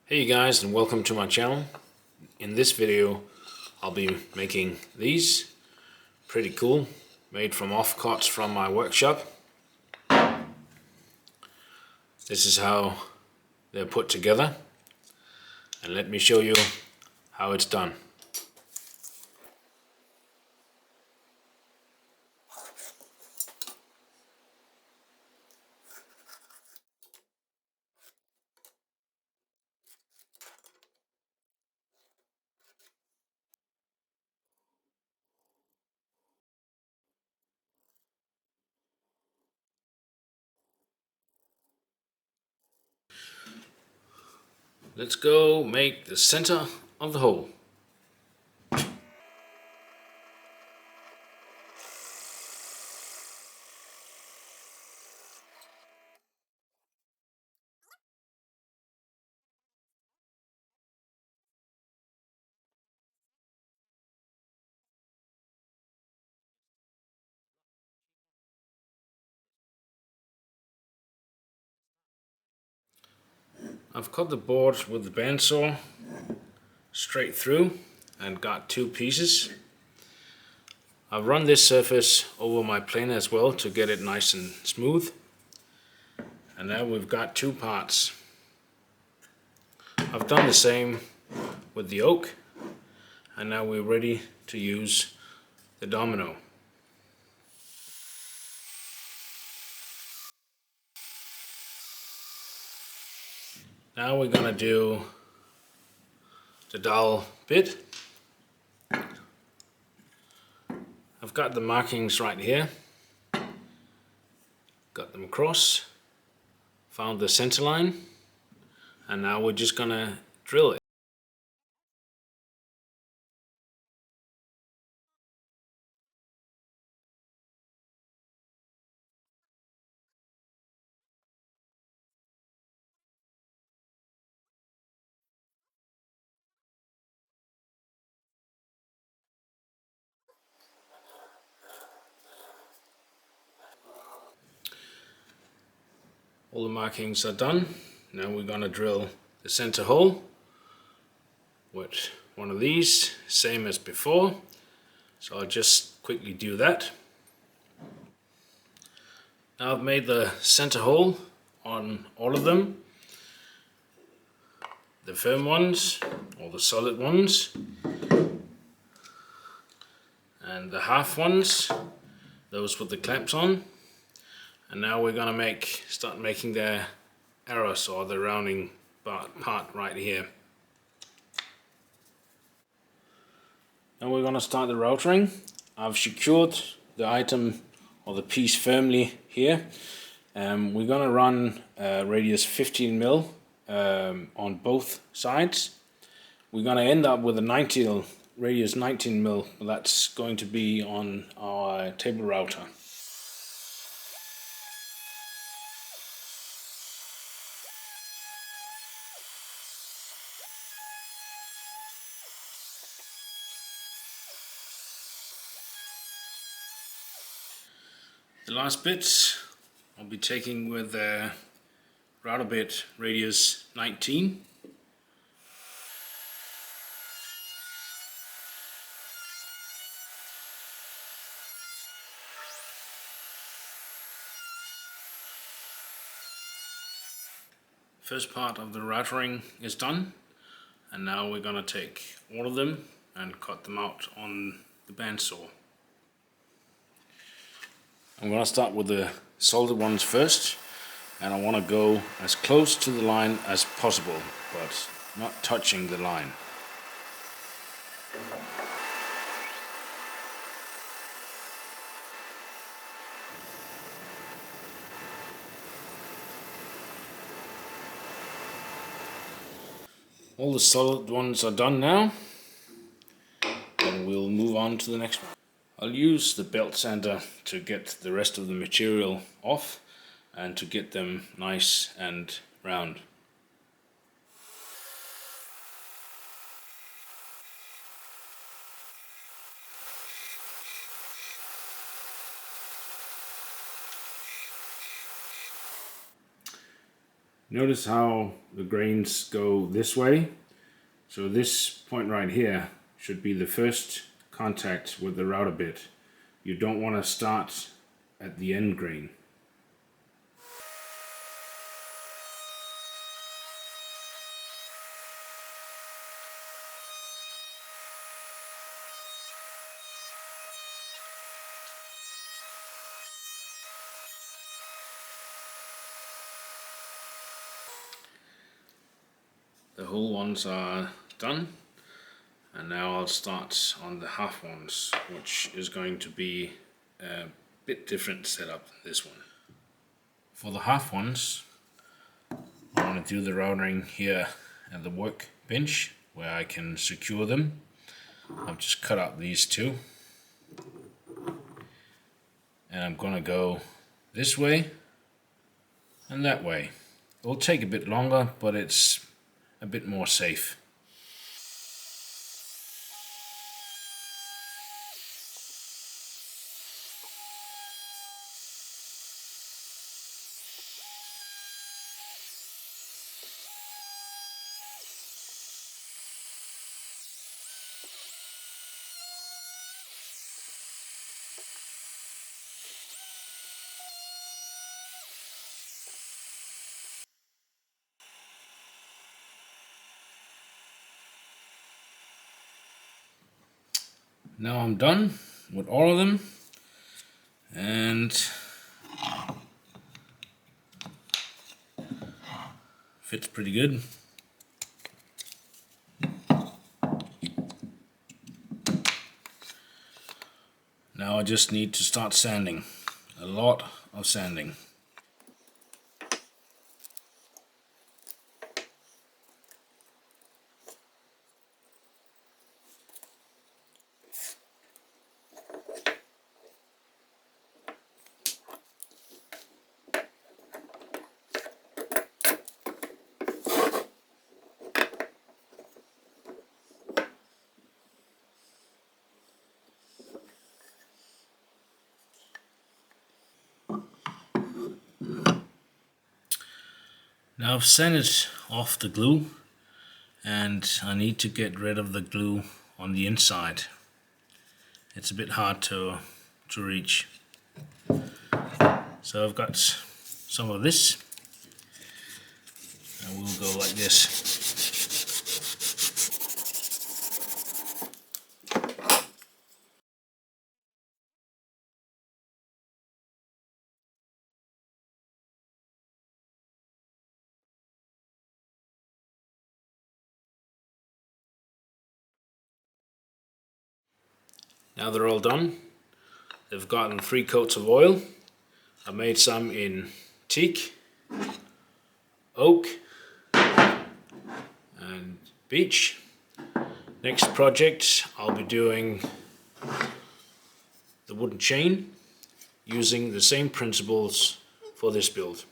Hey guys, and welcome to my channel. In this video I'll be making these. Pretty cool, made from offcuts from my workshop. This is how they're put together, and let me show you how it's done. Let's go make the center of the hole. I've cut the board with the bandsaw straight through and got two pieces. I've run this surface over my planer as well to get it nice and smooth. And now we've got two parts. I've done the same with the oak, and now we're ready to use the domino. Now we're gonna do the dowel bit. I've got the markings right here. Got them across. Found the centerline, and now we're just gonna drill it. All the markings are done. Now we're gonna drill the center hole with one of these, same as before. So I'll just quickly do that. Now I've made the center hole on all of them. The firm ones, or the solid ones, and the half ones, those with the clamps on. And now we're gonna start making the arrows, or the rounding part right here. Now we're gonna start the routering. I've secured the item or the piece firmly here. We're gonna run radius 15 mil on both sides. We're gonna end up with a radius 19 mil. That's going to be on our table router. The last bits I'll be taking with a router bit radius 19. First part of the routering is done, and now we're gonna take all of them and cut them out on the bandsaw. I'm gonna start with the solid ones first, and I want to go as close to the line as possible, but not touching the line. All the solid ones are done now, and we'll move on to the next one. I'll use the belt sander to get the rest of the material off and to get them nice and round. Notice how the grains go this way. So this point right here should be the first contact with the router bit. You don't want to start at the end grain. The whole ones are done, and now I'll start on the half ones, which is going to be a bit different setup than this one. For the half ones, I want to do the routering here at the workbench where I can secure them. I've just cut out these two, and I'm going to go this way and that way. It will take a bit longer, but it's a bit more safe. Now I'm done with all of them, and fits pretty good. Now I just need to start sanding. A lot of sanding. Now I've sanded off the glue, and I need to get rid of the glue on the inside. It's a bit hard to reach. So I've got some of this, and we'll go like this. Now they're all done. They've gotten 3 coats of oil. I made some in teak, oak, and beech. Next project, I'll be doing the wooden chain using the same principles for this build.